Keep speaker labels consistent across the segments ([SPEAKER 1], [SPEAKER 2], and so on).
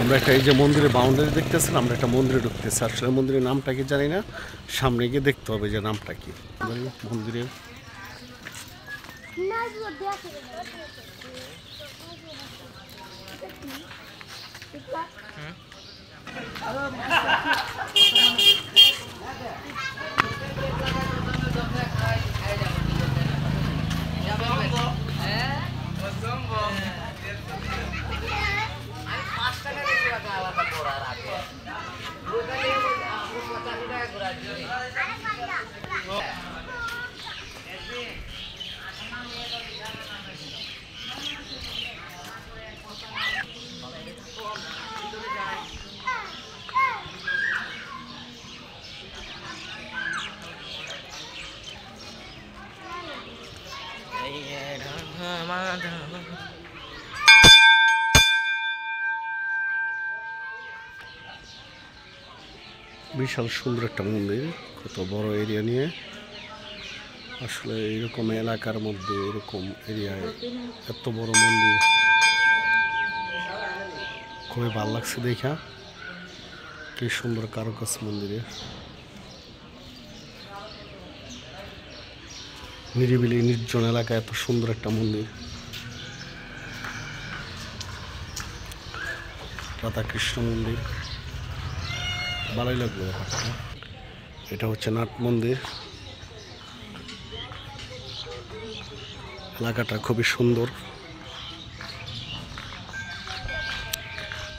[SPEAKER 1] আমরা একটা এই যে মন্দিরের বাউন্ডারি দেখতেছেন, আমরা একটা মন্দিরে ঢুকতেছি। আসলে মন্দিরের নামটা কি জানি না, সামনে গিয়ে দেখতে হবে যে নামটা কি মন্দিরের। বিশাল সুন্দর একটা মন্দির, কত বড় এরিয়া নিয়ে। আসলে এরকম এলাকার মধ্যে এরকম এরিয়ায় এত বড় মন্দির খুবই ভালো লাগছে দেখা। কি সুন্দর কারুকাজ মন্দিরে, নিরিবিলি নির্জন এলাকায় এত সুন্দর একটা মন্দির। রাধাকৃষ্ণ মন্দির, ভালোই লাগলো ব্যাপারটা। এটা হচ্ছে নাট মন্দির। এলাকাটা খুবই সুন্দর।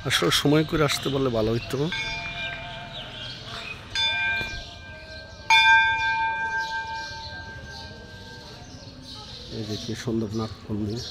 [SPEAKER 1] আসলে সময় করে আসতে পারলে ভালো হইতো। এই যে কি সুন্দর নাট মন্দির।